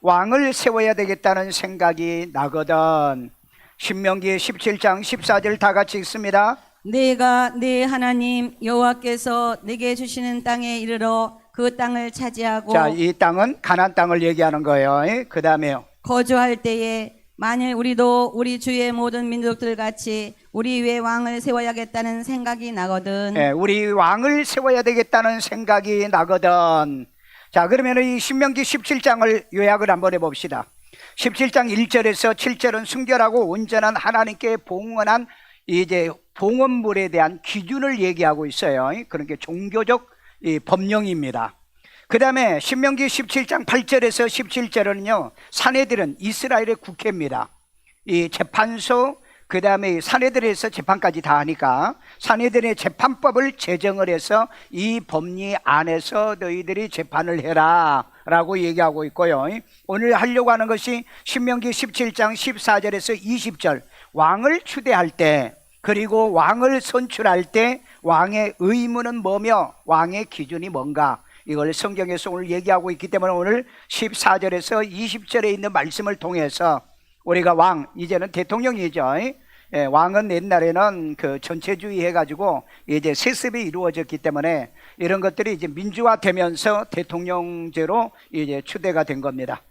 왕을 세워야 되겠다는 생각이 나거든. 신명기 17장 14절 다 같이 읽습니다. 내가 네 하나님 여호와께서 내게 주시는 땅에 이르러 그 땅을 차지하고 자, 이 땅은 가나안 땅을 얘기하는 거예요. 그 다음에요. 거주할 때에 만일 우리도 우리 주의 모든 민족들 같이 우리 위에 왕을 세워야겠다는 생각이 나거든. 우리 왕을 세워야 되겠다는 생각이 나거든. 자, 그러면 이 신명기 17장을 요약을 한번 해봅시다. 17장 1절에서 7절은 순결하고 온전한 하나님께 봉헌한 이제 봉헌물에 대한 기준을 얘기하고 있어요. 그러니까 종교적 법령입니다. 그 다음에 신명기 17장 8절에서 17절은요, 사내들은 이스라엘의 국회입니다. 이 재판소, 그 다음에 사내들에서 재판까지 다 하니까 사내들의 재판법을 제정을 해서 이 법리 안에서 너희들이 재판을 해라 라고 얘기하고 있고요. 오늘 하려고 하는 것이 신명기 17장 14절에서 20절, 왕을 추대할 때 그리고 왕을 선출할 때 왕의 의무는 뭐며 왕의 기준이 뭔가, 이걸 성경에서 오늘 얘기하고 있기 때문에 오늘 14절에서 20절에 있는 말씀을 통해서 우리가 왕, 이제는 대통령이죠. 왕은 옛날에는 그 전체주의 해가지고 이제 세습이 이루어졌기 때문에 이런 것들이 이제 민주화되면서 대통령제로 이제 추대가 된 겁니다.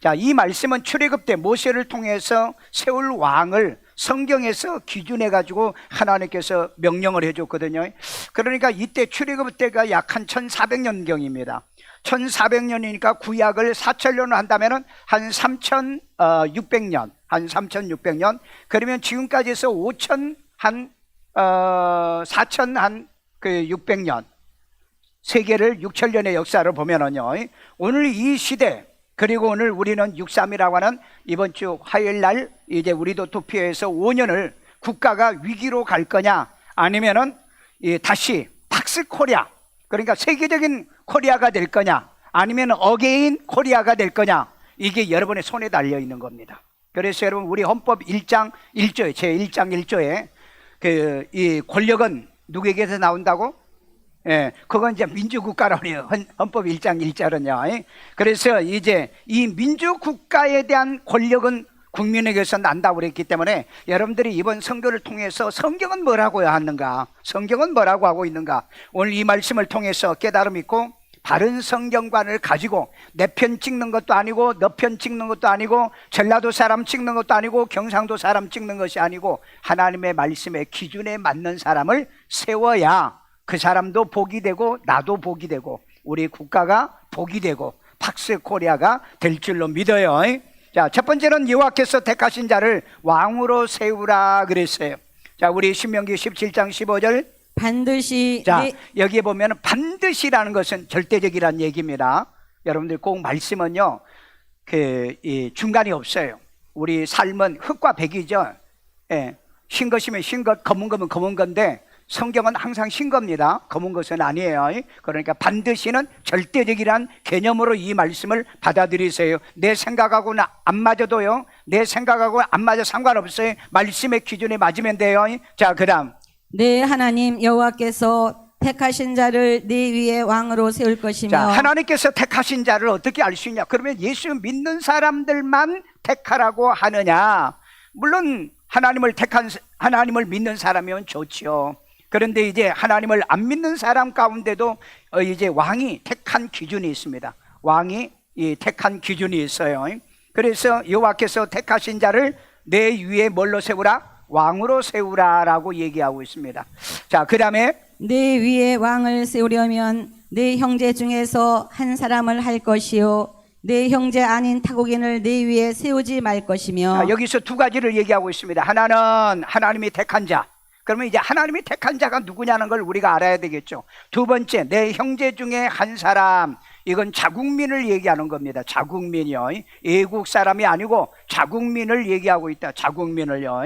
자, 이 말씀은 출애굽 때 모세를 통해서 세울 왕을 성경에서 기준해 가지고 하나님께서 명령을 해줬거든요. 그러니까 이때 출애굽 때가 약 한 1400년경입니다 1400년이니까 구약을 4000년 한다면은 한 3600년, 한 3600년. 그러면 지금까지 해서 4600년, 세계를 6000년의 역사를 보면은요, 오늘 이 시대, 그리고 오늘 우리는 6.3이라고 하는 이번 주 화요일 날 이제 우리도 투표해서 5년을 국가가 위기로 갈 거냐, 아니면은 다시 팍스 코리아, 그러니까 세계적인 코리아가 될 거냐, 아니면 어게인 코리아가 될 거냐, 이게 여러분의 손에 달려 있는 겁니다. 그래서 여러분, 우리 헌법 1장 1조에 제1장 1조에 이 권력은 누구에게서 나온다고? 그건 이제 민주국가라고 해요. 헌법 1장 1절은요. 그래서 이제 이 민주국가에 대한 권력은 국민에게서 난다고 그랬기 때문에 여러분들이 이번 선거를 통해서 성경은 뭐라고 하는가, 성경은 뭐라고 하고 있는가, 오늘 이 말씀을 통해서 깨달음 있고 바른 성경관을 가지고 내 편 찍는 것도 아니고 너 편 찍는 것도 아니고 전라도 사람 찍는 것도 아니고 경상도 사람 찍는 것이 아니고 하나님의 말씀의 기준에 맞는 사람을 세워야 그 사람도 복이 되고 나도 복이 되고 우리 국가가 복이 되고 팍스 코리아가 될 줄로 믿어요. 자, 첫 번째는 여호와께서 택하신 자를 왕으로 세우라 그랬어요. 자, 우리 신명기 17장 15절 반드시. 자, 여기에 보면 반드시라는 것은 절대적이라는 얘기입니다. 여러분들 꼭 말씀은요, 이 중간이 없어요. 우리 삶은 흙과 백이죠. 흰 것이면 흰 것, 검은 거면 검은 건데 성경은 항상 흰 겁니다. 검은 것은 아니에요. 그러니까 반드시는 절대적이란 개념으로 이 말씀을 받아들이세요. 내 생각하고는 안 맞아도요, 내 생각하고 안 맞아 상관없어요. 말씀의 기준에 맞으면 돼요. 자, 그 다음, 내 하나님 여호와께서 택하신 자를 네 위에 왕으로 세울 것이며. 자, 하나님께서 택하신 자를 어떻게 알 수 있냐? 그러면 예수 믿는 사람들만 택하라고 하느냐? 물론 하나님을 믿는 사람이면 좋지요. 그런데 이제 하나님을 안 믿는 사람 가운데도 이제 왕이 택한 기준이 있습니다. 왕이 택한 기준이 있어요. 그래서 여호와께서 택하신 자를 내 위에 뭘로 세우라? 왕으로 세우라라고 얘기하고 있습니다. 자, 그 다음에 내 위에 왕을 세우려면 내 형제 중에서 한 사람을 할 것이요 내 형제 아닌 타국인을 내 위에 세우지 말 것이며. 자, 여기서 두 가지를 얘기하고 있습니다. 하나는 하나님이 택한 자. 그러면 이제 하나님이 택한 자가 누구냐는 걸 우리가 알아야 되겠죠. 두 번째, 내 형제 중에 한 사람. 이건 자국민을 얘기하는 겁니다. 자국민이요. 애국 사람이 아니고 자국민을 얘기하고 있다. 자국민을요.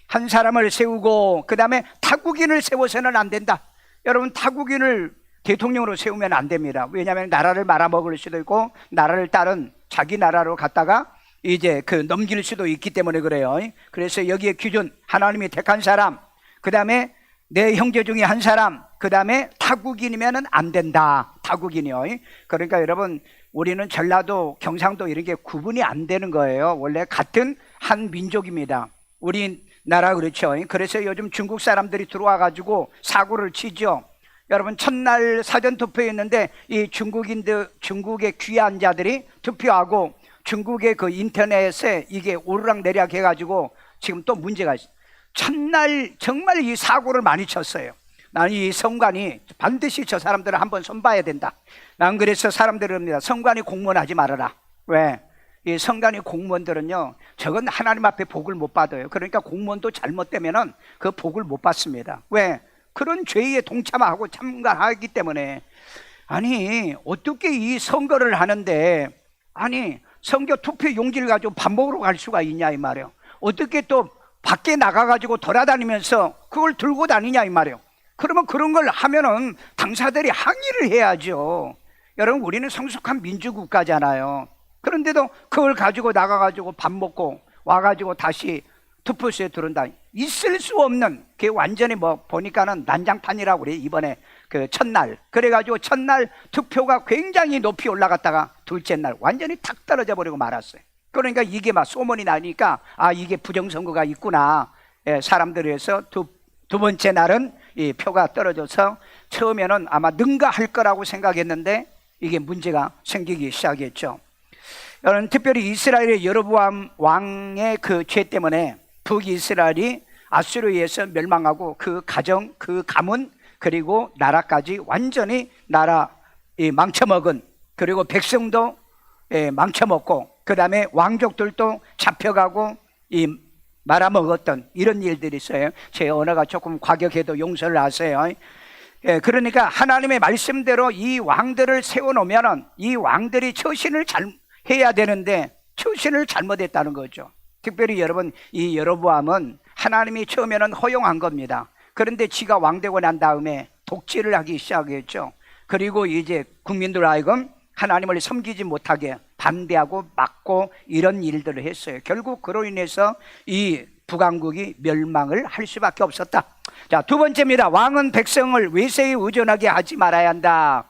한 사람을 세우고 그 다음에 타국인을 세워서는 안 된다. 여러분, 타국인을 대통령으로 세우면 안 됩니다. 왜냐하면 나라를 말아먹을 수도 있고 나라를 다른 자기 나라로 갔다가 이제 넘길 수도 있기 때문에 그래요. 그래서 여기에 기준, 하나님이 택한 사람, 그 다음에 내 형제 중에 한 사람, 그 다음에 타국인이면 안 된다. 타국인이요. 그러니까 여러분, 우리는 전라도, 경상도 이런 게 구분이 안 되는 거예요. 원래 같은 한 민족입니다. 우리나라 그렇죠. 그래서 요즘 중국 사람들이 들어와 가지고 사고를 치죠. 여러분 첫날 사전 투표했는데 이 중국의 귀한 자들이 투표하고 중국의 그 인터넷에 이게 오르락내리락 해가지고 지금 또 문제가 있어요. 첫날 정말 이 사고를 많이 쳤어요. 나는 이 성관이 반드시 저 사람들을 한번 손봐야 된다. 난 그래서 사람들을 합니다. 성관이 공무원 하지 말아라. 왜? 이 성관이 공무원들은요, 저건 하나님 앞에 복을 못 받아요. 그러니까 공무원도 잘못되면은 그 복을 못 받습니다. 왜? 그런 죄에 동참하고 참가하기 때문에. 아니 어떻게 이 선거를 하는데, 아니 선거 투표 용지를 가지고 밥 먹으러 갈 수가 있냐 이 말이에요. 어떻게 또 밖에 나가가지고 돌아다니면서 그걸 들고 다니냐 이 말이에요. 그러면 그런 걸 하면은 당사자들이 항의를 해야죠. 여러분 우리는 성숙한 민주국가잖아요. 그런데도 그걸 가지고 나가가지고 밥 먹고 와가지고 다시 투표소에 들어온다. 있을 수 없는, 그게 완전히 뭐 보니까는 난장판이라고 그래. 이번에 그 첫날 그래가지고 첫날 투표가 굉장히 높이 올라갔다가 둘째 날 완전히 탁 떨어져 버리고 말았어요. 그러니까 이게 막 소문이 나니까 아 이게 부정선거가 있구나. 예, 사람들이 해서 두 번째 날은 이 표가 떨어져서 처음에는 아마 능가할 거라고 생각했는데 이게 문제가 생기기 시작했죠. 여러분 특별히 이스라엘의 여로보암 왕의 그 죄 때문에 북이스라엘이 아수르에 의해서 멸망하고 그 가정, 그 가문, 그리고 나라까지 완전히 망쳐먹은, 그리고 백성도 망쳐먹고, 그 다음에 왕족들도 잡혀가고 말아먹었던 이런 일들이 있어요. 제 언어가 조금 과격해도 용서를 하세요. 그러니까 하나님의 말씀대로 이 왕들을 세워놓으면 이 왕들이 처신을 잘 해야 되는데 처신을 잘못했다는 거죠. 특별히 여러분 이 여로보암은 하나님이 처음에는 허용한 겁니다. 그런데 지가 왕되고 난 다음에 독재를 하기 시작했죠. 그리고 이제 국민들 하여금 하나님을 섬기지 못하게 반대하고 막고 이런 일들을 했어요. 결국 그로 인해서 이 북왕국이 멸망을 할 수밖에 없었다. 자, 두 번째입니다. 왕은 백성을 외세에 의존하게 하지 말아야 한다.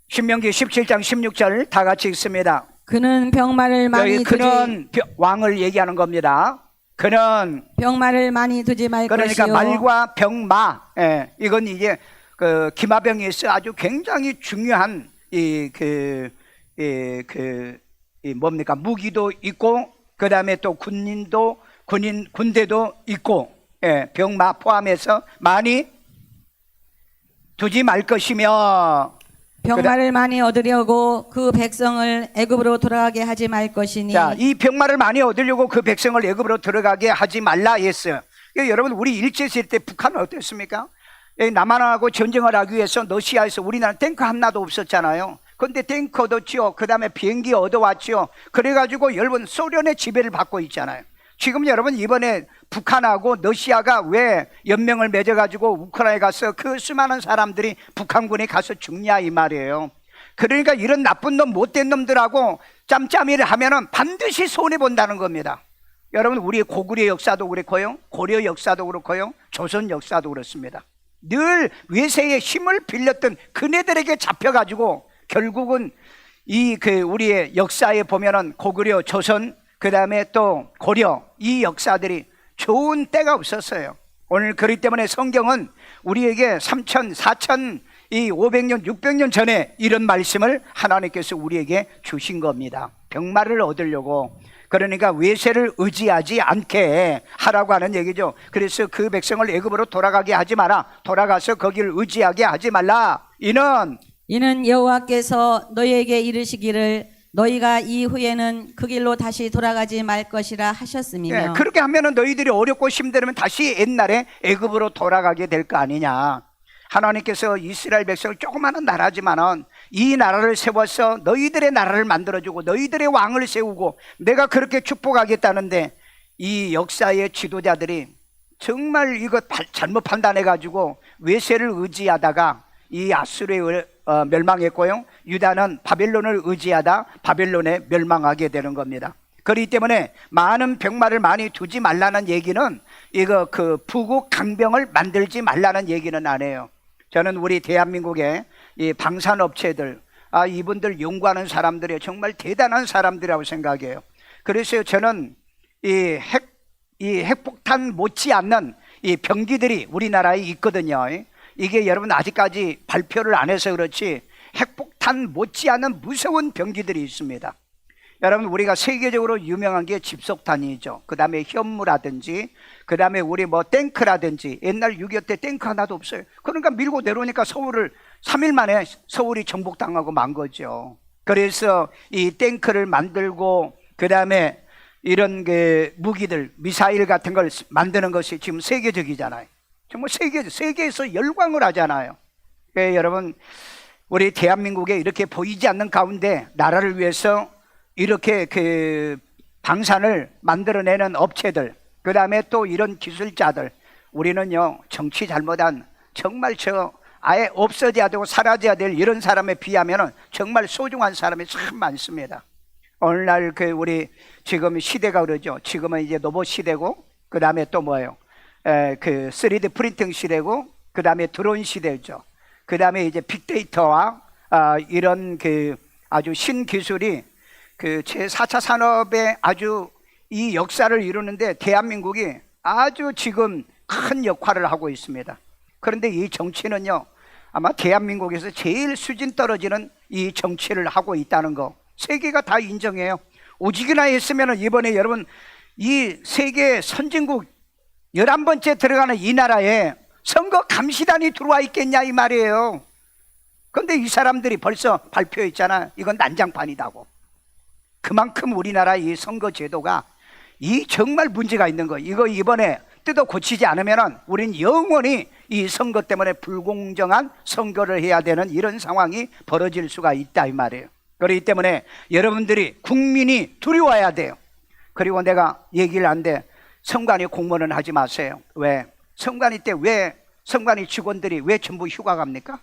신명기 17장 16절 다 같이 읽습니다. 그는 병마를 많이 그는 왕을 얘기하는 겁니다. 그는 병마를 많이 두지 말 그러니까 것이요. 말과 병마, 이건 이제 그 기마병에서 아주 굉장히 중요한 뭡니까 무기도 있고 그 다음에 또 군대도 있고, 병마 포함해서 많이 두지 말 것이며 병마를 많이 얻으려고 그 백성을 애굽으로 돌아가게 하지 말 것이니. 자, 이 병마를 많이 얻으려고 그 백성을 애굽으로 들어가게 하지 말라 했어요. 여러분 우리 일제시대 때 북한은 어땠습니까? 남한하고 전쟁을 하기 위해서 러시아에서 우리나라 탱크 하나도 없었잖아요. 그런데 탱크 얻었지요. 그 다음에 비행기 얻어왔지요. 그래가지고 여러분 소련의 지배를 받고 있잖아요. 지금 여러분 이번에 북한하고 러시아가 왜 연맹을 맺어가지고 우크라이나에 가서 그 수많은 사람들이 북한군에 가서 죽냐 이 말이에요. 그러니까 이런 나쁜 놈 못된 놈들하고 짬짬이를 하면은 반드시 손해본다는 겁니다. 여러분 우리 고구려 역사도 그렇고요, 고려 역사도 그렇고요, 조선 역사도 그렇습니다. 늘 외세의 힘을 빌렸던 그네들에게 잡혀가지고 결국은 우리의 역사에 보면은 고구려, 조선, 그 다음에 또 고려, 이 역사들이 좋은 때가 없었어요. 오늘 그렇기 때문에 성경은 우리에게 3,000, 4,000, 500년, 600년 전에 이런 말씀을 하나님께서 우리에게 주신 겁니다. 병마를 얻으려고, 그러니까 외세를 의지하지 않게 하라고 하는 얘기죠. 그래서 그 백성을 애굽으로 돌아가게 하지 마라. 돌아가서 거기를 의지하게 하지 말라. 이는 여호와께서 너희에게 이르시기를 너희가 이후에는 그 길로 다시 돌아가지 말 것이라 하셨음이며. 그렇게 하면은 너희들이 어렵고 힘들면 다시 옛날에 애굽으로 돌아가게 될 거 아니냐. 하나님께서 이스라엘 백성을 조그마한 나라지만은 이 나라를 세워서 너희들의 나라를 만들어주고 너희들의 왕을 세우고 내가 그렇게 축복하겠다는데 이 역사의 지도자들이 정말 이거 잘못 판단해가지고 외세를 의지하다가 이 아수르에 멸망했고요, 유다는 바벨론을 의지하다 바벨론에 멸망하게 되는 겁니다. 그렇기 때문에 많은 병마를 많이 두지 말라는 얘기는 이거 그 부국 강병을 만들지 말라는 얘기는 안 해요. 저는 우리 대한민국의 이 방산업체들, 이분들 연구하는 사람들이 정말 대단한 사람들이라고 생각해요. 그래서 저는 이 핵폭탄 못지않는 이 병기들이 우리나라에 있거든요. 이게 여러분 아직까지 발표를 안 해서 그렇지 핵폭탄 못지않은 무서운 병기들이 있습니다. 여러분 우리가 세계적으로 유명한 게 집속탄이죠. 그 다음에 현무라든지 그 다음에 우리 뭐 탱크라든지 옛날 6.25 때 탱크 하나도 없어요. 그러니까 밀고 내려오니까 서울을 3일 만에 서울이 정복당하고 만 거죠. 그래서 이 탱크를 만들고 그 다음에 이런 그 무기들 미사일 같은 걸 만드는 것이 지금 세계적이잖아요. 정말 세계에서 열광을 하잖아요. 여러분 우리 대한민국에 이렇게 보이지 않는 가운데 나라를 위해서 이렇게 그 방산을 만들어내는 업체들, 그 다음에 또 이런 기술자들, 우리는요 정치 잘못한 정말 아예 없어져야 되고 사라져야 될 이런 사람에 비하면은 정말 소중한 사람이 참 많습니다. 오늘날 그 우리 지금 시대가 그러죠. 지금은 이제 로봇 시대고 그 다음에 또 뭐예요? 그 3D 프린팅 시대고 그 다음에 드론 시대죠. 그 다음에 이제 빅데이터와 이런 그 아주 신기술이 그 제4차 산업의 아주 이 역사를 이루는데 대한민국이 아주 지금 큰 역할을 하고 있습니다. 그런데 이 정치는요 아마 대한민국에서 제일 수준 떨어지는 이 정치를 하고 있다는 거 세계가 다 인정해요. 오직이나 했으면 이번에 여러분 이 세계 선진국 11번째 들어가는 이 나라에 선거 감시단이 들어와 있겠냐 이 말이에요. 그런데 이 사람들이 벌써 발표했잖아. 이건 난장판이다고. 그만큼 우리나라 이 선거 제도가 이 정말 문제가 있는 거. 이거 이번에 뜯어 고치지 않으면 우린 영원히 이 선거 때문에 불공정한 선거를 해야 되는 이런 상황이 벌어질 수가 있다 이 말이에요. 그렇기 때문에 여러분들이 국민이 두려워야 돼요. 그리고 내가 얘기를 하는데 선관위 공무원은 하지 마세요. 왜? 선관위 때 왜 선관위 직원들이 왜 전부 휴가 갑니까?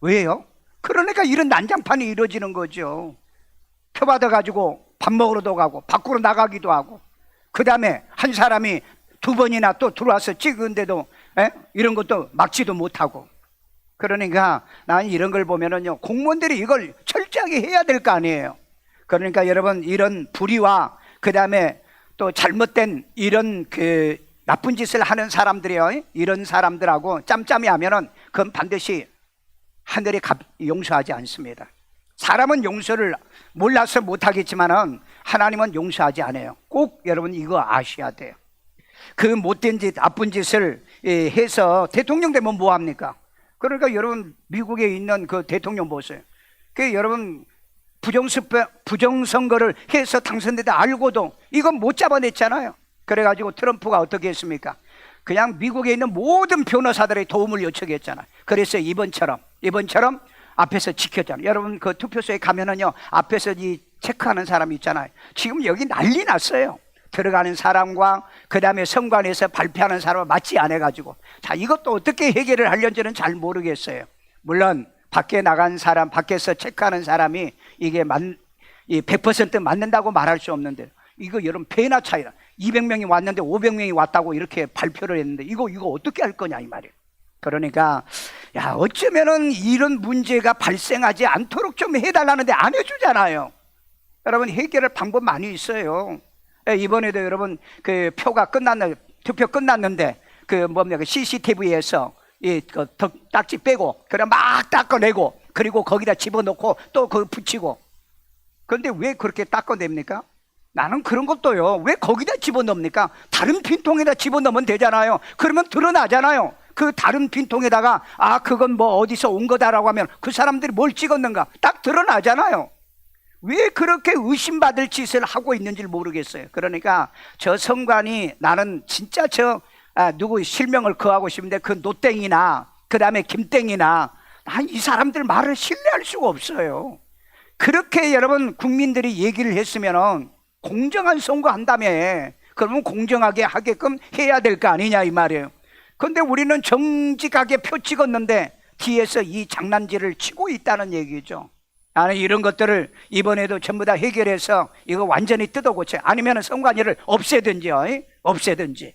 왜요? 그러니까 이런 난장판이 이루어지는 거죠. 표 받아가지고 밥 먹으러도 가고 밖으로 나가기도 하고 그 다음에 한 사람이 2번이나 또 들어와서 찍은데도 이런 것도 막지도 못하고. 그러니까 나는 이런 걸 보면은요 공무원들이 이걸 철저하게 해야 될 거 아니에요. 그러니까 여러분 이런 불의와 그 다음에 또 잘못된 이런 그 나쁜 짓을 하는 사람들이요 이런 사람들하고 짬짬이 하면은 그건 반드시 하늘이 용서하지 않습니다. 사람은 용서를 몰라서 못하겠지만은 하나님은 용서하지 않아요. 꼭 여러분 이거 아셔야 돼요. 그 못된 짓 나쁜 짓을 해서 대통령 되면 뭐합니까? 그러니까 여러분 미국에 있는 그 대통령 보세요. 그 여러분 부정선거를 해서 당선되다 알고도 이건 못 잡아냈잖아요. 그래가지고 트럼프가 어떻게 했습니까? 그냥 미국에 있는 모든 변호사들의 도움을 요청했잖아요. 그래서 이번처럼 앞에서 지켰잖아요. 여러분 그 투표소에 가면은요 앞에서 이 체크하는 사람이 있잖아요. 지금 여기 난리 났어요. 들어가는 사람과 그 다음에 선관위에서 발표하는 사람을 맞지 않아가지고 자 이것도 어떻게 해결을 하려는지는 잘 모르겠어요. 물론 밖에 나간 사람 밖에서 체크하는 사람이 이게 100% 맞는다고 말할 수 없는데 이거 여러분 배나 차이라 200명이 왔는데 500명이 왔다고 이렇게 발표를 했는데 이거 어떻게 할 거냐 이 말이에요. 그러니까 야 어쩌면은 이런 문제가 발생하지 않도록 좀 해달라는데 안 해주잖아요. 여러분 해결할 방법 많이 있어요. 이번에도 여러분 그 투표 끝났는데 그 뭡니까 CCTV에서 그 딱지 빼고 그래 막 닦아내고 그리고 거기다 집어넣고 또 그거 붙이고. 그런데 왜 그렇게 닦아냅니까? 나는 그런 것도요 왜 거기다 집어넣습니까? 다른 빈통에다 집어넣으면 되잖아요. 그러면 드러나잖아요. 그 다른 빈통에다가 그건 뭐 어디서 온 거다라고 하면 그 사람들이 뭘 찍었는가 딱 드러나잖아요. 왜 그렇게 의심받을 짓을 하고 있는지 모르겠어요. 그러니까 저 선관위 나는 진짜 누구 실명을 거하고 싶은데 그 노땡이나 그 다음에 김땡이나 난 이 사람들 말을 신뢰할 수가 없어요. 그렇게 여러분 국민들이 얘기를 했으면 공정한 선거 한다며 그러면 공정하게 하게끔 해야 될 거 아니냐 이 말이에요. 그런데 우리는 정직하게 표 찍었는데 뒤에서 이 장난질을 치고 있다는 얘기죠. 나는 이런 것들을 이번에도 전부 다 해결해서 이거 완전히 뜯어고쳐 아니면 선관위를 없애든지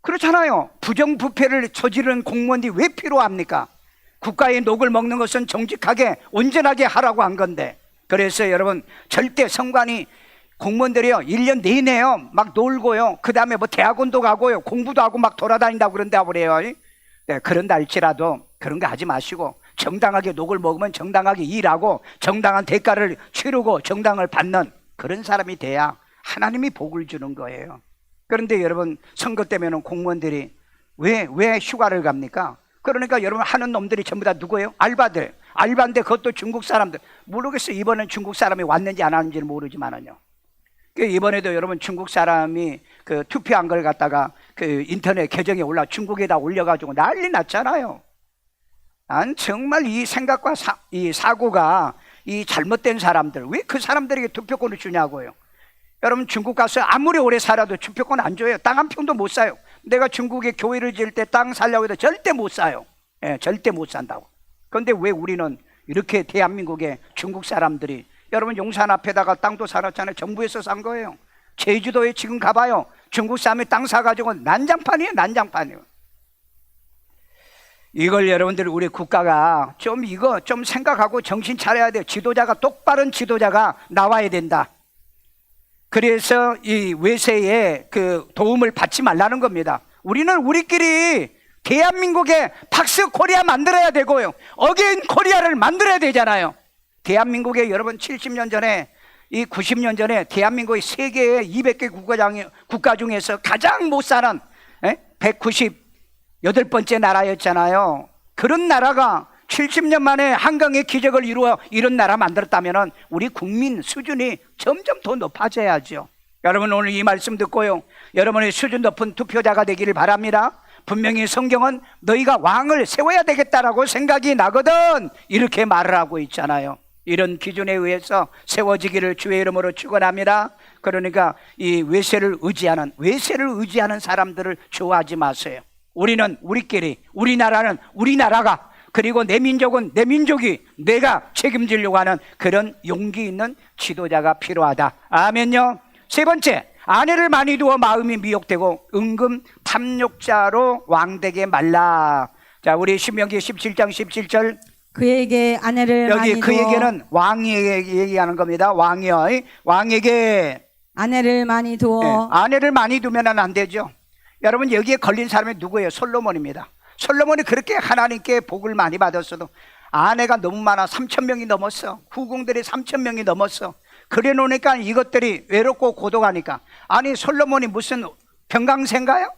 그렇잖아요. 부정부패를 저지르는 공무원들이 왜 필요합니까? 국가의 녹을 먹는 것은 정직하게 온전하게 하라고 한 건데, 그래서 여러분 절대 성관이 공무원들이요 1년 내내요 막 놀고요, 그 다음에 뭐 대학원도 가고요, 공부도 하고 막 돌아다닌다고 그런다고 그래요. 네, 그런다 할지라도 그런 거 하지 마시고 정당하게 녹을 먹으면 정당하게 일하고 정당한 대가를 치르고 정당을 받는 그런 사람이 돼야 하나님이 복을 주는 거예요. 그런데 여러분 선거 때문에는 공무원들이 왜 휴가를 갑니까? 그러니까 여러분 하는 놈들이 전부 다 누구예요? 알바들. 알바인데 그것도 중국 사람들. 모르겠어요. 이번엔 중국 사람이 왔는지 안 왔는지는 모르지만은요. 이번에도 여러분 중국 사람이 그 투표한 걸 갖다가 그 인터넷 계정에 중국에다 올려가지고 난리 났잖아요. 난 정말 이 생각과 이 사고가 이 잘못된 사람들, 왜 그 사람들에게 투표권을 주냐고요. 여러분 중국 가서 아무리 오래 살아도 투표권 안 줘요. 땅 한 평도 못 사요. 내가 중국에 교회를 지을 때 땅 살려고 해도 절대 못 사요. 예, 절대 못 산다고. 그런데 왜 우리는 이렇게 대한민국의 중국 사람들이, 여러분 용산 앞에다가 땅도 사놨잖아요. 정부에서 산 거예요. 제주도에 지금 가봐요. 중국 사람이 땅 사가지고 난장판이에요. 난장판이에요. 이걸 여러분들 우리 국가가 좀 이거 좀 생각하고 정신 차려야 돼요. 지도자가, 똑바른 지도자가 나와야 된다. 그래서 이 외세의 그 도움을 받지 말라는 겁니다. 우리는 우리끼리 대한민국의 팍스 코리아 만들어야 되고요, 어게인 코리아를 만들어야 되잖아요. 대한민국에 여러분 70년 전에, 이 90년 전에 대한민국이 세계의 200개 국가 중에서 가장 못 사는 198번째 나라였잖아요. 그런 나라가 70년 만에 한강의 기적을 이루어 이런 나라 만들었다면 우리 국민 수준이 점점 더 높아져야죠. 여러분 오늘 이 말씀 듣고요, 여러분의 수준 높은 투표자가 되기를 바랍니다. 분명히 성경은 너희가 왕을 세워야 되겠다라고 생각이 나거든 이렇게 말을 하고 있잖아요. 이런 기준에 의해서 세워지기를 주의 이름으로 축원합니다. 그러니까 이 외세를 의지하는 사람들을 좋아하지 마세요. 우리는 우리끼리, 우리나라는 우리나라가, 그리고 내 민족은 내 민족이 내가 책임지려고 하는 그런 용기 있는 지도자가 필요하다. 아멘요. 세 번째, 아내를 많이 두어 마음이 미혹되고 은금 탐욕자로 왕되게 말라. 자, 우리 신명기 17장 17절. 그에게 아내를 많이 여기 두어, 그에게는 왕에게 얘기하는 겁니다. 왕에게 아내를 많이 두어. 네, 아내를 많이 두면 안 되죠. 여러분 여기에 걸린 사람이 누구예요? 솔로몬입니다. 솔로몬이 그렇게 하나님께 복을 많이 받았어도 아내가 너무 많아 3,000명이 넘었어. 후궁들이 3,000명이 넘었어. 그래 놓으니까 이것들이 외롭고 고독하니까, 아니 솔로몬이 무슨 병강세인가요?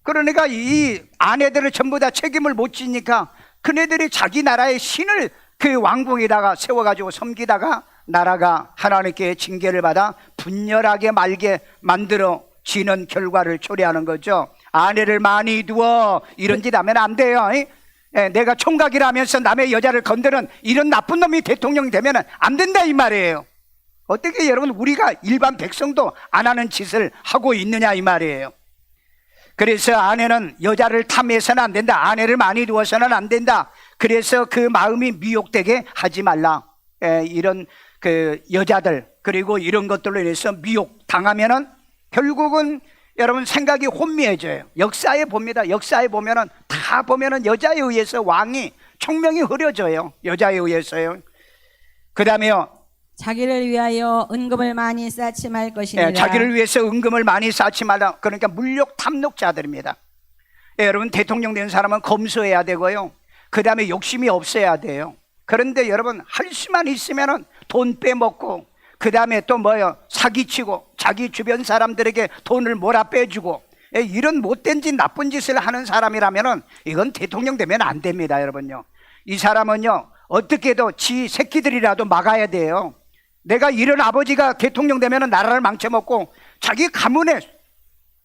그러니까 이 아내들을 전부 다 책임을 못 지니까 그네들이 자기 나라의 신을 그 왕궁에다가 세워가지고 섬기다가 나라가 하나님께 징계를 받아 분열하게 말게 만들어지는 결과를 초래하는 거죠. 아내를 많이 두어 이런 짓 하면 안 돼요. 내가 총각이라면서 남의 여자를 건드는 이런 나쁜 놈이 대통령이 되면 안 된다 이 말이에요. 어떻게 여러분 우리가 일반 백성도 안 하는 짓을 하고 있느냐 이 말이에요. 그래서 아내는 여자를 탐해서는 안 된다. 아내를 많이 두어서는 안 된다. 그래서 그 마음이 미혹되게 하지 말라. 이런 그 여자들 그리고 이런 것들로 인해서 미혹 당하면은 결국은 여러분 생각이 혼미해져요. 역사에 봅니다. 역사에 보면은 다 보면은 여자에 의해서 왕이 총명이 흐려져요. 여자에 의해서요. 그 다음에요, 자기를 위하여 은금을 많이 쌓지 말 것이니라. 자기를 위해서 은금을 많이 쌓지 말라. 그러니까 물욕 탐욕자들입니다. 여러분 대통령 된 사람은 검소해야 되고요, 그 다음에 욕심이 없어야 돼요. 그런데 여러분 할 수만 있으면은 돈 빼먹고, 그 다음에 또 뭐요, 사기치고 자기 주변 사람들에게 돈을 몰아 빼주고, 이런 못된 짓 나쁜 짓을 하는 사람이라면은 이건 대통령 되면 안 됩니다. 여러분요, 이 사람은요 어떻게도 지 새끼들이라도 막아야 돼요. 내가 이런 아버지가 대통령 되면은 나라를 망쳐먹고 자기 가문에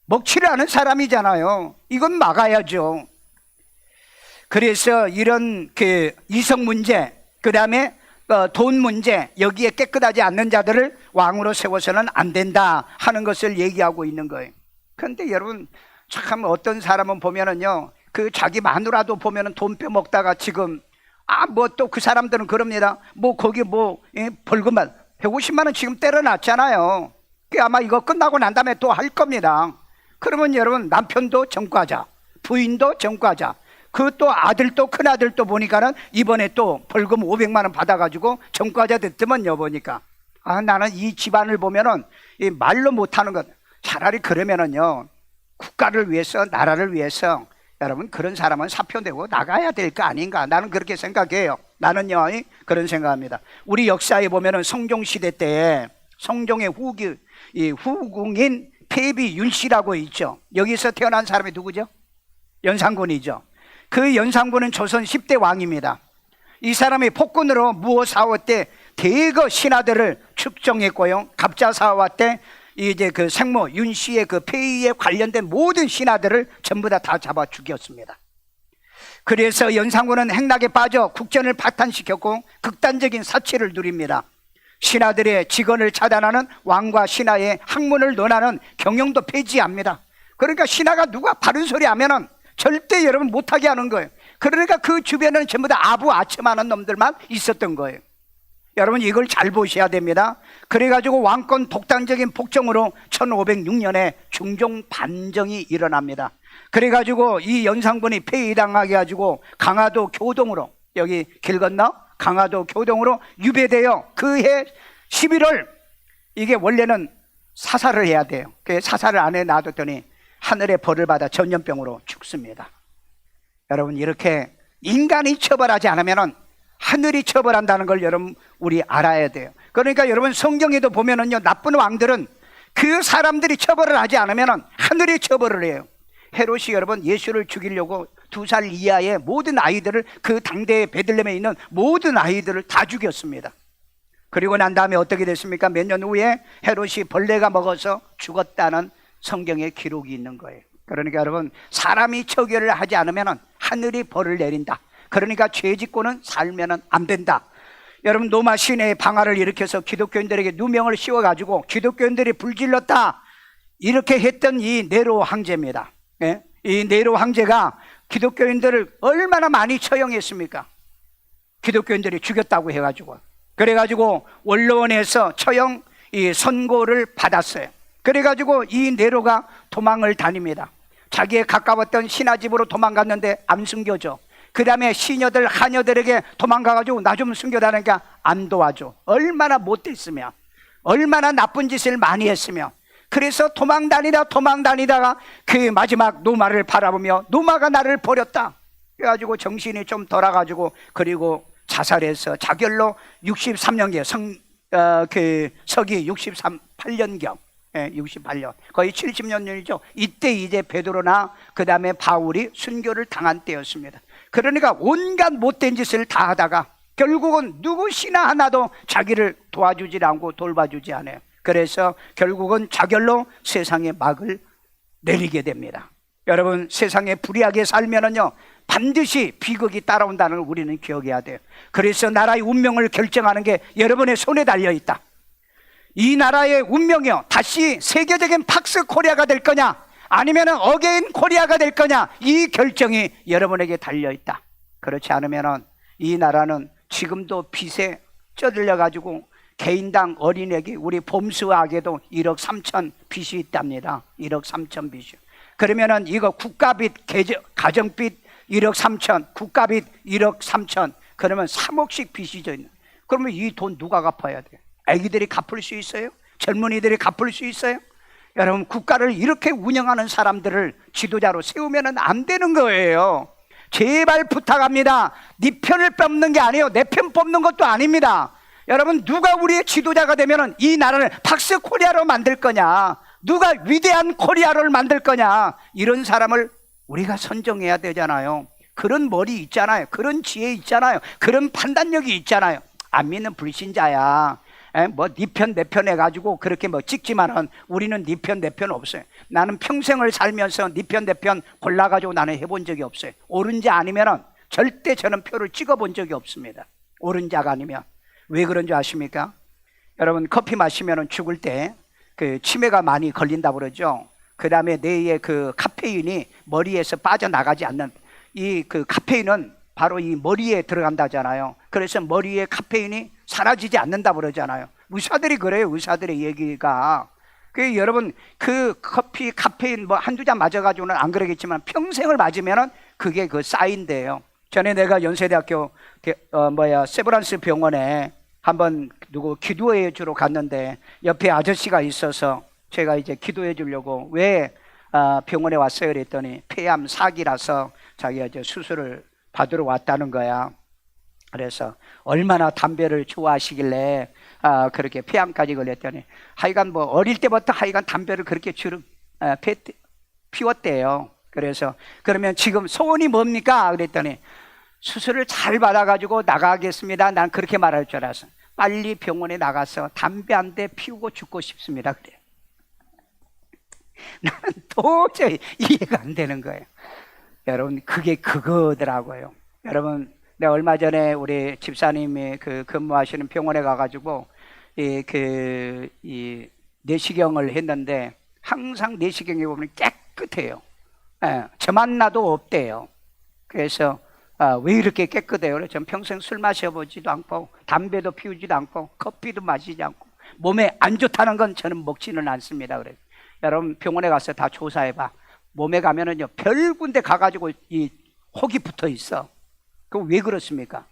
먹칠을 하는 사람이잖아요. 이건 막아야죠. 그래서 이런 그 이성 문제, 그 다음에 돈 문제, 여기에 깨끗하지 않는 자들을 왕으로 세워서는 안 된다 하는 것을 얘기하고 있는 거예요. 그런데 여러분 참 어떤 사람은 보면은요, 그 자기 마누라도 보면은 돈 빼먹다가 지금 뭐 또 그 사람들은 그럽니다. 뭐 거기 뭐 벌금만 150만 원 지금 때려놨잖아요. 그 아마 이거 끝나고 난 다음에 또 할 겁니다. 그러면 여러분 남편도 전과자, 부인도 전과자, 그 또 아들도 큰아들도 보니까는 이번에 또 벌금 500만 원 받아가지고 전과자 됐더만요. 보니까 나는 이 집안을 보면은 이 말로 못하는 것, 차라리 그러면은요 국가를 위해서, 나라를 위해서 여러분 그런 사람은 사표내고 나가야 될 거 아닌가, 나는 그렇게 생각해요. 나는요 그런 생각합니다. 우리 역사에 보면은 성종시대 때 성종의 후궁인 폐비 윤씨라고 있죠. 여기서 태어난 사람이 누구죠? 연산군이죠. 그 연산군은 조선 10대 왕입니다. 이 사람이 폭군으로 무오사화 때 대거 신하들을 축정했고요, 갑자사화 때 이제 그 생모 윤씨의 그 폐위에 관련된 모든 신하들을 전부 다 잡아 죽였습니다. 그래서 연산군은 행락에 빠져 국전을 파탄시켰고 극단적인 사치를 누립니다. 신하들의 직언을 차단하는 왕과 신하의 학문을 논하는 경영도 폐지합니다. 그러니까 신하가 누가 바른 소리 하면은 절대 여러분 못하게 하는 거예요. 그러니까 그 주변에는 전부 다 아부아첨하는 놈들만 있었던 거예요. 여러분 이걸 잘 보셔야 됩니다. 그래가지고 왕권 독단적인 폭정으로 1506년에 중종 반정이 일어납니다. 그래가지고 이 연산군이 폐위당하게 가지고 강화도 교동으로, 여기 길 건너 강화도 교동으로 유배되어 그해 11월, 이게 원래는 사살을 해야 돼요. 그 사살을 안 해 놔뒀더니 하늘의 벌을 받아 전염병으로 죽습니다. 여러분 이렇게 인간이 처벌하지 않으면은 하늘이 처벌한다는 걸 여러분 우리 알아야 돼요. 그러니까 여러분 성경에도 보면은요 나쁜 왕들은 그 사람들이 처벌을 하지 않으면은 하늘이 처벌을 해요. 헤롯이 여러분 예수를 죽이려고 2살 이하의 모든 아이들을, 그 당대의 베들레헴에 있는 모든 아이들을 다 죽였습니다. 그리고 난 다음에 어떻게 됐습니까? 몇 년 후에 헤롯이 벌레가 먹어서 죽었다는 성경에 기록이 있는 거예요. 그러니까 여러분 사람이 처결을 하지 않으면 하늘이 벌을 내린다. 그러니까 죄 짓고는 살면 안 된다. 여러분 노마 시내에 방화를 일으켜서 기독교인들에게 누명을 씌워가지고 기독교인들이 불질렀다 이렇게 했던 이 네로 황제입니다. 예? 이 네로 황제가 기독교인들을 얼마나 많이 처형했습니까? 기독교인들이 죽였다고 해가지고, 그래가지고 원로원에서 처형 이 선고를 받았어요. 그래가지고 이 네로가 도망을 다닙니다. 자기의 가까웠던 신하 집으로 도망갔는데 안 숨겨줘. 그 다음에 시녀들 하녀들에게 도망가가지고 나 좀 숨겨다니까 안 도와줘. 얼마나 못됐으며 얼마나 나쁜 짓을 많이 했으며. 그래서 도망다니다가 그 마지막 노마를 바라보며 노마가 나를 버렸다 그래가지고 정신이 좀 돌아가지고 그리고 자살해서 자결로 63년경 서기 68년경 68년 거의 70년이죠. 이때 이제 베드로나 그 다음에 바울이 순교를 당한 때였습니다. 그러니까 온갖 못된 짓을 다 하다가 결국은 누구시나 하나도 자기를 도와주지 않고 돌봐주지 않아요. 그래서 결국은 자결로 세상에 막을 내리게 됩니다. 여러분 세상에 불의하게 살면은요 반드시 비극이 따라온다는 걸 우리는 기억해야 돼요. 그래서 나라의 운명을 결정하는 게 여러분의 손에 달려있다. 이 나라의 운명이요 다시 세계적인 팍스 코리아가 될 거냐 아니면 어게인 코리아가 될 거냐, 이 결정이 여러분에게 달려있다. 그렇지 않으면 이 나라는 지금도 빚에 쪄들려 가지고 개인당 어린애기 우리 봄수학에도 1억 3천 빚이 있답니다. 1억 3천 빚이. 그러면은 이거 국가빚, 가정빚 1억 3천, 국가빚 1억 3천, 그러면 3억씩 빚이 있는. 그러면 이 돈 누가 갚아야 돼요? 애기들이 갚을 수 있어요? 젊은이들이 갚을 수 있어요? 여러분 국가를 이렇게 운영하는 사람들을 지도자로 세우면 안 되는 거예요. 제발 부탁합니다. 네 편을 뽑는 게 아니에요. 내 편 뽑는 것도 아닙니다. 여러분 누가 우리의 지도자가 되면 이 나라를 팍스 코리아로 만들 거냐, 누가 위대한 코리아를 만들 거냐, 이런 사람을 우리가 선정해야 되잖아요. 그런 머리 있잖아요. 그런 지혜 있잖아요. 그런 판단력이 있잖아요. 안 믿는 불신자야. 뭐 네 편 내 편 해가지고 그렇게 뭐 찍지만은 우리는 네 편 내 편 없어요. 나는 평생을 살면서 네 편 내 편 골라가지고 나는 해본 적이 없어요. 옳은 자 아니면은 절대 저는 표를 찍어본 적이 없습니다. 옳은 자가 아니면. 왜 그런 줄 아십니까? 여러분 커피 마시면은 죽을 때 그 치매가 많이 걸린다고 그러죠. 그 다음에 뇌의 그 카페인이 머리에서 빠져나가지 않는, 이 그 카페인은 바로 이 머리에 들어간다잖아요. 그래서 머리에 카페인이 사라지지 않는다고 그러잖아요. 의사들이 그래요. 의사들의 얘기가. 그 여러분 그 커피 카페인 뭐 한두 잔 맞아가지고는 안 그러겠지만 평생을 맞으면은 그게 그 사인데요. 전에 내가 연세대학교 세브란스 병원에 한번 누구 기도회 주러 갔는데 옆에 아저씨가 있어서 제가 이제 기도해 주려고 왜 병원에 왔어요 그랬더니 폐암 4기라서 자기가 이제 수술을 받으러 왔다는 거야. 그래서 얼마나 담배를 좋아하시길래 그렇게 폐암까지 걸렸더니 하여간 뭐 어릴 때부터 하여간 담배를 그렇게 피웠대요. 그래서 그러면 지금 소원이 뭡니까? 그랬더니 수술을 잘 받아가지고 나가겠습니다. 난 그렇게 말할 줄 알았어. 빨리 병원에 나가서 담배 한 대 피우고 죽고 싶습니다. 그래요. 나는 도저히 이해가 안 되는 거예요. 여러분, 그게 그거더라고요. 여러분, 내가 얼마 전에 우리 집사님이 근무하시는 병원에 가가지고 내시경을 했는데 항상 내시경에 보면 깨끗해요. 저만 나도 없대요. 그래서 왜 이렇게 깨끗해요? 그래서 전 평생 술 마셔보지도 않고 담배도 피우지도 않고 커피도 마시지 않고 몸에 안 좋다는 건 저는 먹지는 않습니다. 그래서 여러분 병원에 가서 다 조사해봐. 몸에 가면은요 별 군데 가가지고 이 혹이 붙어 있어. 그럼 왜 그렇습니까?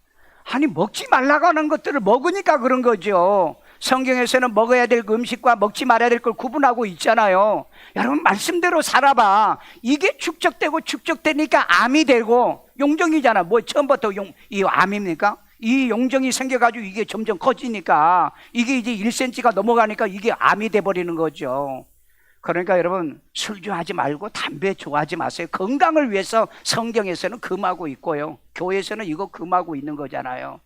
아니 먹지 말라고 하는 것들을 먹으니까 그런 거죠. 성경에서는 먹어야 될 음식과 먹지 말아야 될 걸 구분하고 있잖아요. 여러분 말씀대로 살아봐. 이게 축적되고 축적되니까 암이 되고 용종이잖아. 뭐 처음부터 이 암입니까? 이 용종이 생겨가지고 이게 점점 커지니까 이게 이제 1cm가 넘어가니까 이게 암이 돼버리는 거죠. 그러니까 여러분 술 좋아하지 말고 담배 좋아하지 마세요. 건강을 위해서 성경에서는 금하고 있고요. 교회에서는 이거 금하고 있는 거잖아요.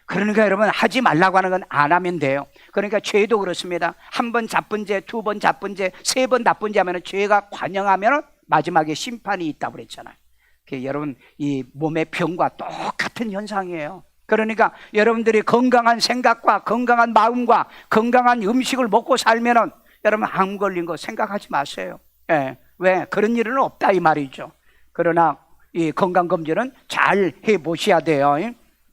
그러니까 여러분 하지 말라고 하는 건 안 하면 돼요. 그러니까 죄도 그렇습니다. 한 번 자쁜 죄, 두 번 자쁜 죄, 세 번 나쁜 죄 하면 죄가 관영하면 마지막에 심판이 있다고 그랬잖아요. 여러분 이 몸의 병과 똑같은 현상이에요. 그러니까 여러분들이 건강한 생각과 건강한 마음과 건강한 음식을 먹고 살면은 여러분 암 걸린 거 생각하지 마세요. 왜? 그런 일은 없다 이 말이죠. 그러나 이 건강검진은 잘 해보셔야 돼요.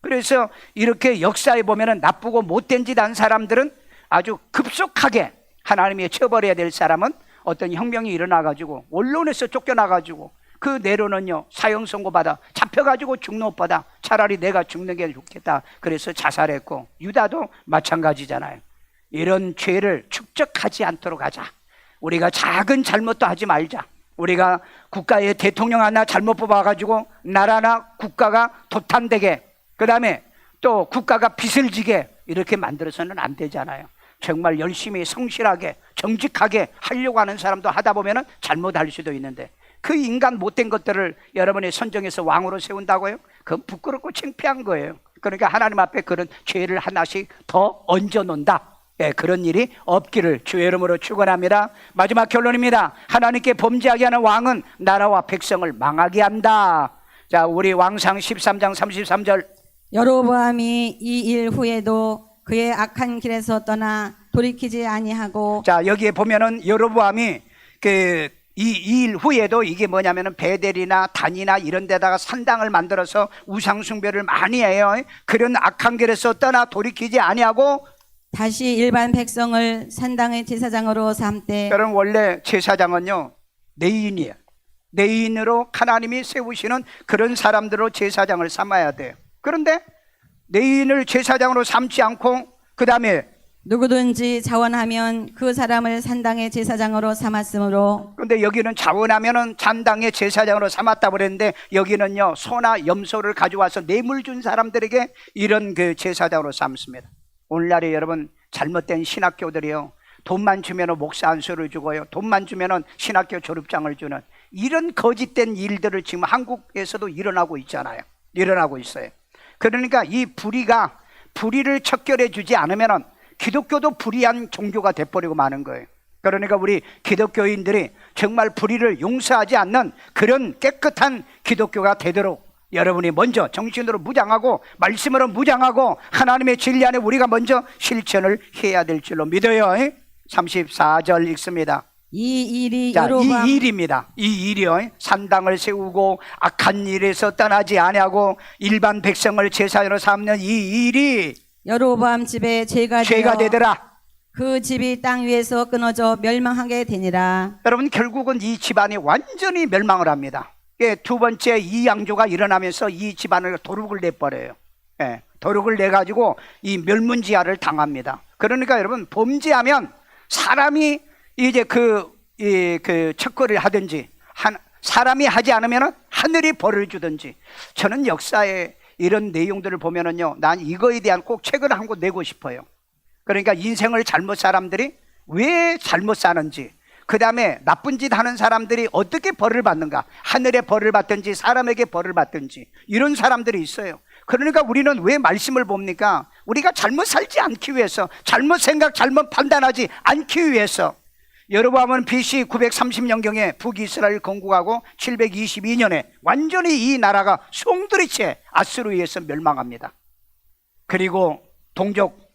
그래서 이렇게 역사에 보면은 나쁘고 못된 짓 한 사람들은 아주 급속하게 하나님이 처벌해야 될 사람은 어떤 혁명이 일어나가지고 언론에서 쫓겨나가지고 그 내로는요 사형 선고받아 잡혀가지고 죽는 것보다 차라리 내가 죽는 게 좋겠다 그래서 자살했고 유다도 마찬가지잖아요. 이런 죄를 축적하지 않도록 하자. 우리가 작은 잘못도 하지 말자. 우리가 국가의 대통령 하나 잘못 뽑아가지고 나라나 국가가 도탄되게 그 다음에 또 국가가 빚을 지게 이렇게 만들어서는 안 되잖아요. 정말 열심히 성실하게 정직하게 하려고 하는 사람도 하다 보면 잘못할 수도 있는데 그 인간 못된 것들을 여러분의 선정해서 왕으로 세운다고요? 그건 부끄럽고 창피한 거예요. 그러니까 하나님 앞에 그런 죄를 하나씩 더 얹어놓는다. 그런 일이 없기를 주의 이름으로 축원합니다. 마지막 결론입니다. 하나님께 범죄하게 하는 왕은 나라와 백성을 망하게 한다. 자, 우리 왕상 13장 33절. 여로보암이 이 일 후에도 그의 악한 길에서 떠나 돌이키지 아니하고. 자, 여기에 보면은 여로보암이 이 일 후에도 이게 뭐냐면은 베델이나 단이나 이런 데다가 산당을 만들어서 우상 숭배를 많이 해요. 그런 악한 길에서 떠나 돌이키지 아니하고 다시 일반 백성을 산당의 제사장으로 삼되. 여러분 원래 제사장은요 내인이에요. 내인으로 하나님이 세우시는 그런 사람들로 제사장을 삼아야 돼요. 그런데 내인을 제사장으로 삼지 않고 그 다음에 누구든지 자원하면 그 사람을 산당의 제사장으로 삼았으므로. 근데 여기는 자원하면은 산당의 제사장으로 삼았다 그랬는데 여기는요 소나 염소를 가져와서 뇌물 준 사람들에게 이런 제사장으로 삼습니다. 오늘날에 여러분 잘못된 신학교들이요 돈만 주면은 목사 안수를 주고요 돈만 주면은 신학교 졸업장을 주는 이런 거짓된 일들을 지금 한국에서도 일어나고 있잖아요. 일어나고 있어요. 그러니까 이 불의를 척결해 주지 않으면은 기독교도 불의한 종교가 돼버리고 마는 거예요. 그러니까 우리 기독교인들이 정말 불의를 용서하지 않는 그런 깨끗한 기독교가 되도록 여러분이 먼저 정신으로 무장하고 말씀으로 무장하고 하나님의 진리 안에 우리가 먼저 실천을 해야 될 줄로 믿어요. 34절 읽습니다. 이 일이 자, 여로보암. 이 일입니다. 이 일이요 산당을 세우고 악한 일에서 떠나지 아니하고 일반 백성을 제사장으로 삼는 이 일이 여로보암 집에 죄가 되더라. 그 집이 땅 위에서 끊어져 멸망하게 되니라. 여러분 결국은 이 집안이 완전히 멸망을 합니다. 두 번째 이양조가 일어나면서 이 집안을 도륙을 내버려요. 예, 도륙을 내가지고 이 멸문지하를 당합니다. 그러니까 여러분, 범죄하면 사람이 이제 그 척거리를 하든지, 사람이 하지 않으면 하늘이 벌을 주든지. 저는 역사에 이런 내용들을 보면은요, 난 이거에 대한 꼭 책을 한 권 내고 싶어요. 그러니까 인생을 잘못 사람들이 왜 잘못 사는지, 그 다음에 나쁜 짓 하는 사람들이 어떻게 벌을 받는가, 하늘의 벌을 받든지 사람에게 벌을 받든지, 이런 사람들이 있어요. 그러니까 우리는 왜 말씀을 봅니까? 우리가 잘못 살지 않기 위해서, 잘못 생각, 잘못 판단하지 않기 위해서. 여로보암은 BC 930년경에 북이스라엘 건국하고 722년에 완전히 이 나라가 송두리째 아수르에 의해서 멸망합니다. 그리고 동족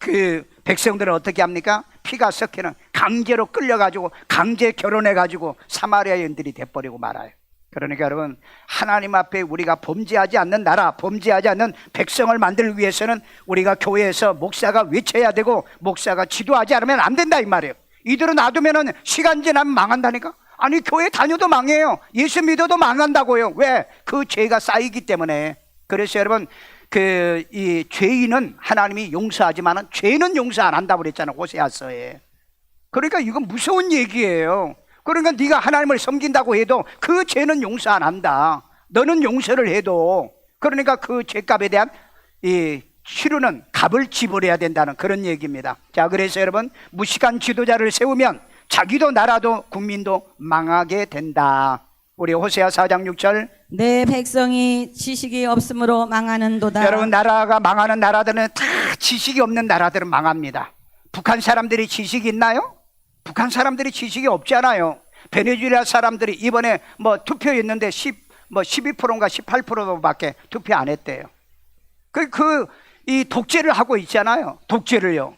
백성들은 어떻게 합니까? 피가 섞이는, 강제로 끌려가지고 강제 결혼해가지고 사마리아인들이 돼버리고 말아요. 그러니까 여러분, 하나님 앞에 우리가 범죄하지 않는 나라, 범죄하지 않는 백성을 만들기 위해서는 우리가 교회에서 목사가 외쳐야 되고, 목사가 지도하지 않으면 안 된다 이 말이에요. 이대로 놔두면 시간 지나면 망한다니까. 아니, 교회 다녀도 망해요. 예수 믿어도 망한다고요. 왜? 그 죄가 쌓이기 때문에. 그래서 여러분, 이 죄인은 하나님이 용서하지만 죄는 용서 안 한다고 그랬잖아요, 호세아서에. 그러니까 이건 무서운 얘기예요. 그러니까 네가 하나님을 섬긴다고 해도 그 죄는 용서 안 한다. 너는 용서를 해도. 그러니까 그 죄값에 대한 이 치료는 값을 지불해야 된다는 그런 얘기입니다. 자, 그래서 여러분, 무식한 지도자를 세우면 자기도 나라도 국민도 망하게 된다. 우리 호세아 4장 6절. 내 백성이 지식이 없으므로 망하는도다. 여러분, 나라가 망하는 나라들은 다 지식이 없는 나라들은 망합니다. 북한 사람들이 지식이 있나요? 북한 사람들이 지식이 없잖아요. 베네수엘라 사람들이 이번에 투표했는데 12%인가 18%밖에 투표 안 했대요. 이 독재를 하고 있잖아요. 독재를요.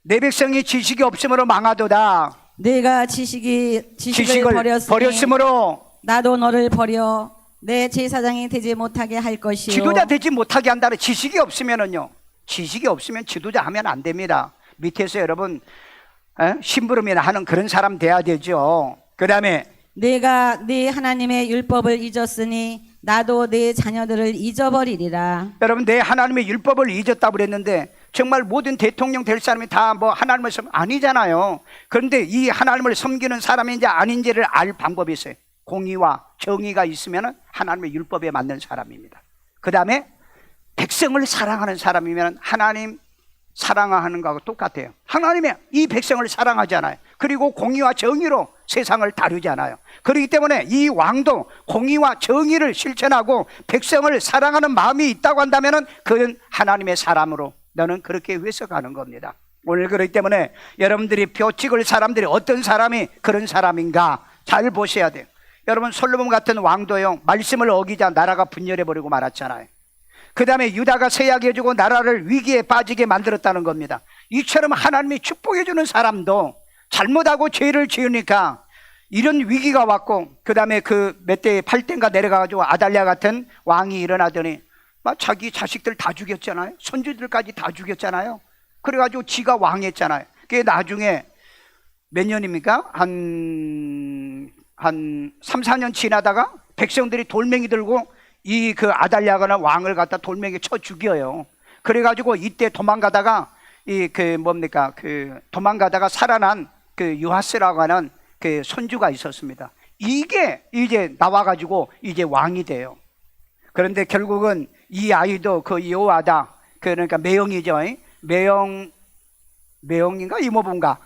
내 백성이 지식이 없으므로 망하도다. 내가 지식을 버렸으므로 나도 너를 버려 내 제사장이 되지 못하게 할 것이요. 지도자 되지 못하게 한다는. 지식이 없으면은요, 지식이 없으면 지도자 하면 안 됩니다. 밑에서 여러분 심부름이나 하는 그런 사람 돼야 되죠. 그 다음에 내가 네 하나님의 율법을 잊었으니 나도 네 자녀들을 잊어버리리라. 여러분, 내 하나님의 율법을 잊었다고 그랬는데 정말 모든 대통령 될 사람이 다 하나님을 아니잖아요. 그런데 이 하나님을 섬기는 사람인지 아닌지를 알 방법이 있어요. 공의와 정의가 있으면 하나님의 율법에 맞는 사람입니다. 그 다음에 백성을 사랑하는 사람이면 하나님 사랑하는 거하고 똑같아요. 하나님이 이 백성을 사랑하잖아요. 그리고 공의와 정의로 세상을 다루잖아요. 그렇기 때문에 이 왕도 공의와 정의를 실천하고 백성을 사랑하는 마음이 있다고 한다면 그는 하나님의 사람으로 너는 그렇게 회석하는 겁니다. 오늘 그렇기 때문에 여러분들이 표 찍을 사람들이 어떤 사람이 그런 사람인가 잘 보셔야 돼요. 여러분, 솔로몬 같은 왕도요, 말씀을 어기자 나라가 분열해버리고 말았잖아요. 그 다음에 유다가 세약해주고 나라를 위기에 빠지게 만들었다는 겁니다. 이처럼 하나님이 축복해주는 사람도 잘못하고 죄를 지으니까 이런 위기가 왔고, 그 다음에 몇 대 8대인가 내려가가지고 아달랴 같은 왕이 일어나더니 막 자기 자식들 다 죽였잖아요. 손주들까지 다 죽였잖아요. 그래가지고 지가 왕했잖아요. 그게 나중에 몇 년입니까? 한 3, 4년 지나다가 백성들이 돌멩이 들고 아달랴가는 왕을 갖다 돌멩이 쳐 죽여요. 그래가지고 이때 도망가다가 도망가다가 살아난 유하스라고 하는 손주가 있었습니다. 이게 이제 나와가지고 이제 왕이 돼요. 그런데 결국은 이 아이도 여호아다, 그러니까 매형이죠. 매형인가 이모부인가?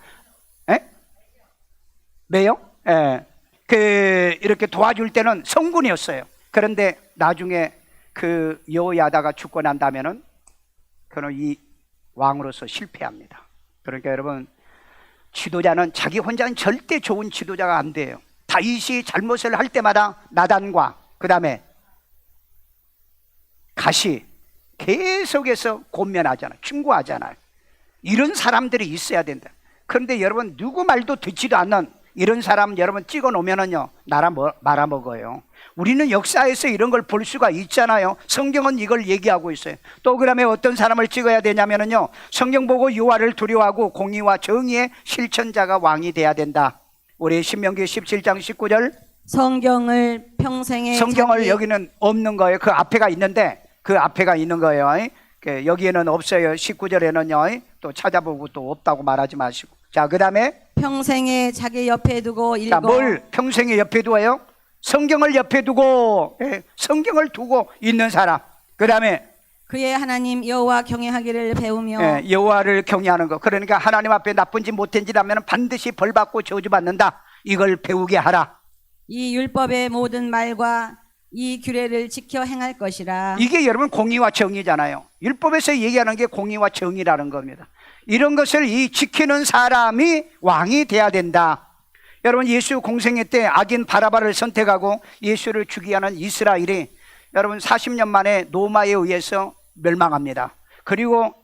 매형? 예. 이렇게 도와줄 때는 성군이었어요. 그런데 나중에 여호야다가 죽고 난 다음에는 그는 이 왕으로서 실패합니다. 그러니까 여러분, 지도자는 자기 혼자는 절대 좋은 지도자가 안 돼요. 다윗이 잘못을 할 때마다 나단과 그 다음에 가시 계속해서 권면하잖아요. 충고하잖아요. 이런 사람들이 있어야 된다. 그런데 여러분, 누구 말도 듣지도 않는 이런 사람 여러분 찍어 놓으면은요, 말아먹어요. 우리는 역사에서 이런 걸 볼 수가 있잖아요. 성경은 이걸 얘기하고 있어요. 또 그다음에 어떤 사람을 찍어야 되냐면은요, 성경 보고 여호와를 두려워하고 공의와 정의의 실천자가 왕이 돼야 된다. 우리 신명기 17장 19절. 성경을 평생에 성경을 자기- 여기는 없는 거예요. 그 앞에가 있는데 그 앞에가 있는 거예요. 여기에는 없어요. 19절에는요. 또 찾아보고 또 없다고 말하지 마시고. 자, 그다음에 평생에 자기 옆에 두고 읽어 자, 뭘 평생에 옆에 두어요? 성경을 옆에 두고 성경을 두고 있는 사람. 그다음에 그의 하나님 여호와 경외하기를 배우며 여호와를 경외하는 거. 그러니까 하나님 앞에 나쁜 짓 못한 짓 하면 반드시 벌받고 저주받는다. 이걸 배우게 하라. 이 율법의 모든 말과 이 규례를 지켜 행할 것이라. 이게 여러분 공의와 정의잖아요. 율법에서 얘기하는 게 공의와 정의라는 겁니다. 이런 것을 이 지키는 사람이 왕이 돼야 된다. 여러분 예수 공생애 때 악인 바라바를 선택하고 예수를 죽이게 하는 이스라엘이 여러분 40년 만에 로마에 의해서 멸망합니다. 그리고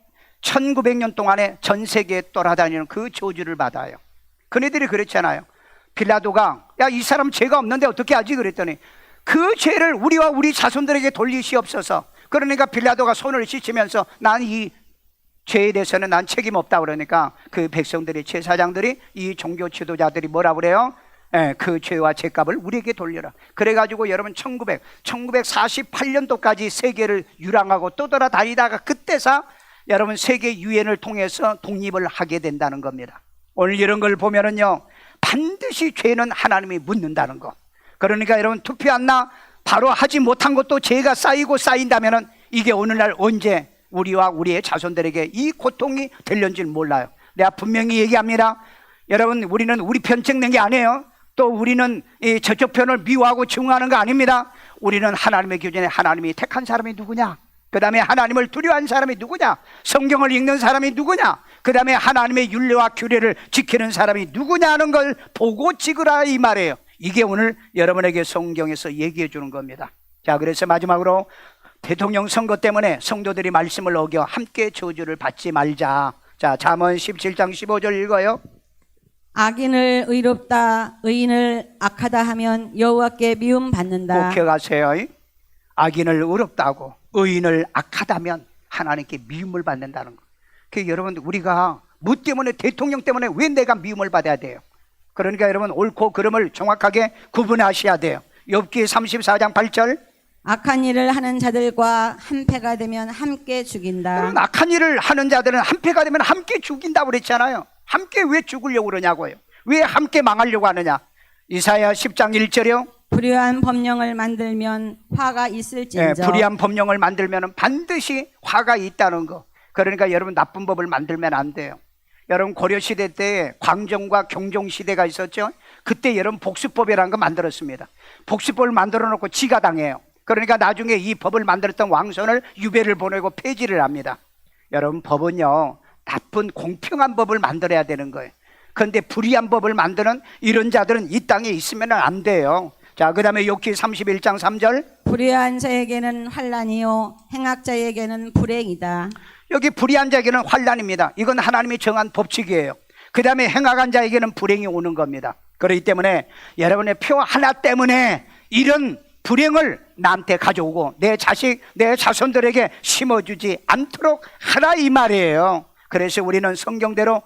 1900년 동안에 전 세계에 돌아다니는 그 저주를 받아요. 그네들이 그랬잖아요. 빌라도가 야, 이 사람 죄가 없는데 어떻게 하지? 그랬더니 그 죄를 우리와 우리 자손들에게 돌리시옵소서. 그러니까 빌라도가 손을 씻으면서 난 이 죄에 대해서는 난 책임 없다 그러니까 그 백성들이 제사장들이 이 종교 지도자들이 뭐라 그래요? 그 죄와 죄값을 우리에게 돌려라. 그래가지고 여러분 1948년도까지 세계를 유랑하고 떠돌아다니다가 그때서 여러분 세계 유엔을 통해서 독립을 하게 된다는 겁니다. 오늘 이런 걸 보면은요 반드시 죄는 하나님이 묻는다는 거. 그러니까 여러분 투표 안 나 바로 하지 못한 것도 죄가 쌓이고 쌓인다면은 이게 오늘날 언제 우리와 우리의 자손들에게 이 고통이 될는지 몰라요. 내가 분명히 얘기합니다. 여러분 우리는 우리 편 찍는 게 아니에요. 또 우리는 이 저쪽 편을 미워하고 증오하는 거 아닙니다. 우리는 하나님의 기준에 하나님이 택한 사람이 누구냐, 그 다음에 하나님을 두려워하는 사람이 누구냐, 성경을 읽는 사람이 누구냐, 그 다음에 하나님의 율례와 규례를 지키는 사람이 누구냐 하는 걸 보고 찍으라 이 말이에요. 이게 오늘 여러분에게 성경에서 얘기해 주는 겁니다. 자, 그래서 마지막으로 대통령 선거 때문에 성도들이 말씀을 어겨 함께 저주를 받지 말자. 자, 잠언 17장 15절 읽어요. 악인을 의롭다 의인을 악하다 하면 여호와께 미움 받는다. 꼭 기억하세요. 악인을 의롭다고 의인을 악하다면 하나님께 미움을 받는다는 거. 그 여러분 우리가 뭐 때문에 대통령 때문에 왜 내가 미움을 받아야 돼요? 그러니까 여러분 옳고 그름을 정확하게 구분하셔야 돼요. 욥기 34장 8절. 악한 일을 하는 자들과 한패가 되면 함께 죽인다. 여러분 악한 일을 하는 자들은 한패가 되면 함께 죽인다고 그랬잖아요. 함께 왜 죽으려고 그러냐고요. 왜 함께 망하려고 하느냐. 이사야 10장 1절이요. 불의한 법령을 만들면 화가 있을진저. 불의한 법령을 만들면 반드시 화가 있다는 거. 그러니까 여러분 나쁜 법을 만들면 안 돼요. 여러분 고려시대 때 광정과 경종시대가 있었죠. 그때 여러분 복수법이라는 거 만들었습니다. 복수법을 만들어 놓고 지가 당해요. 그러니까 나중에 이 법을 만들었던 왕손을 유배를 보내고 폐지를 합니다. 여러분 법은요 나쁜 공평한 법을 만들어야 되는 거예요. 그런데 불의한 법을 만드는 이런 자들은 이 땅에 있으면 안 돼요. 자, 그 다음에 욥기 31장 3절. 불의한 자에게는 환난이요 행악자에게는 불행이다. 여기 불의한 자에게는 환난입니다. 이건 하나님이 정한 법칙이에요. 그 다음에 행악한 자에게는 불행이 오는 겁니다. 그렇기 때문에 여러분의 표 하나 때문에 이런 불행을 나한테 가져오고 내 자식, 내 자손들에게 심어주지 않도록 하라 이 말이에요. 그래서 우리는 성경대로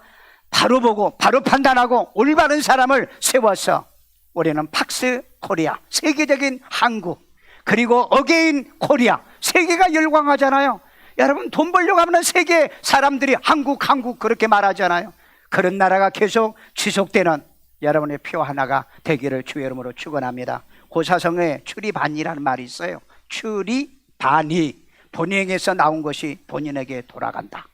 바로 보고 바로 판단하고 올바른 사람을 세워서 우리는 팍스 코리아, 세계적인 한국, 그리고 어게인 코리아, 세계가 열광하잖아요. 여러분 돈 벌려고 하면 세계 사람들이 한국 그렇게 말하잖아요. 그런 나라가 계속 지속되는 여러분의 표 하나가 되기를 주의 이름으로 축원합니다. 고사성에 출이반이라는 말이 있어요. 출이반이 본인에게서 나온 것이 본인에게 돌아간다.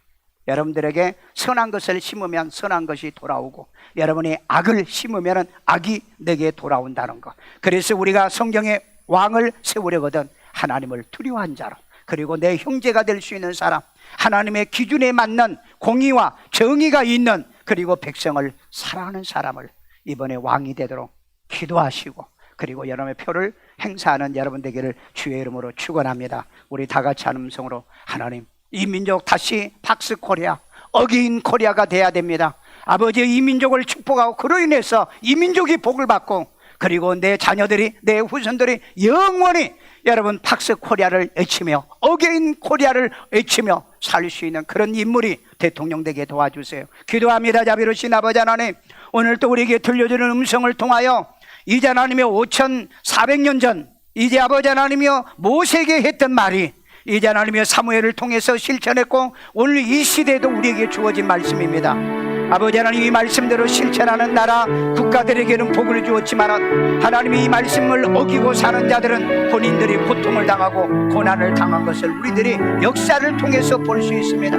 여러분들에게 선한 것을 심으면 선한 것이 돌아오고 여러분이 악을 심으면 악이 내게 돌아온다는 것. 그래서 우리가 성경에 왕을 세우려거든 하나님을 두려워한 자로, 그리고 내 형제가 될 수 있는 사람, 하나님의 기준에 맞는 공의와 정의가 있는, 그리고 백성을 사랑하는 사람을 이번에 왕이 되도록 기도하시고, 그리고 여러분의 표를 행사하는 여러분 되기를 주의 이름으로 축원합니다. 우리 다 같이 한 음성으로 하나님, 이 민족 다시 팍스 코리아, 어게인 코리아가 돼야 됩니다. 아버지, 이 민족을 축복하고 그로 인해서 이 민족이 복을 받고, 그리고 내 자녀들이, 내 후손들이 영원히 여러분 팍스 코리아를 외치며 어게인 코리아를 외치며 살 수 있는 그런 인물이 대통령 되게 도와주세요. 기도합니다. 자비로우신 아버지 하나님, 오늘 또 우리에게 들려주는 음성을 통하여 이제 하나님의 5,400년 전 이제 아버지 하나님이여 모세에게 했던 말이 이제 하나님이여 사무엘을 통해서 실천했고 오늘 이 시대에도 우리에게 주어진 말씀입니다. 아버지 하나님, 이 말씀대로 실천하는 나라 국가들에게는 복을 주었지만 하나님이 이 말씀을 어기고 사는 자들은 본인들이 고통을 당하고 고난을 당한 것을 우리들이 역사를 통해서 볼 수 있습니다.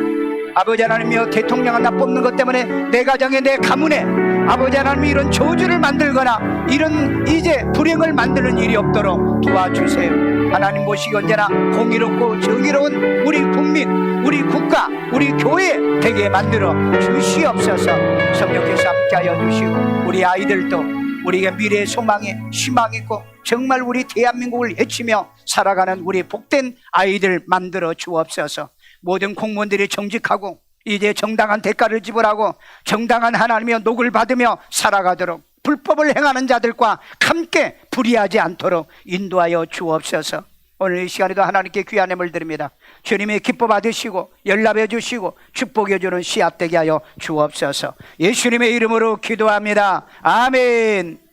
아버지 하나님이여, 대통령을 나 뽑는 것 때문에 내 가정에, 내 가문에 아버지 하나님이 이런 저주를 만들거나 이런 이제 불행을 만드는 일이 없도록 도와주세요. 하나님 모시기 언제나 공의롭고 정의로운 우리 국민, 우리 국가, 우리 교회 되게 만들어 주시옵소서. 성령께서 함께하여 주시고 우리 아이들도 우리가 미래의 소망에 희망이 있고 정말 우리 대한민국을 외치며 살아가는 우리 복된 아이들 만들어 주옵소서. 모든 공무원들이 정직하고 이제 정당한 대가를 지불하고 정당한 하나님의 녹을 받으며 살아가도록 불법을 행하는 자들과 함께 불의하지 않도록 인도하여 주옵소서. 오늘 이 시간에도 하나님께 귀한 예물 드립니다. 주님의 기뻐 받으시고 연락해 주시고 축복해 주는 씨앗 되게 하여 주옵소서. 예수님의 이름으로 기도합니다. 아멘.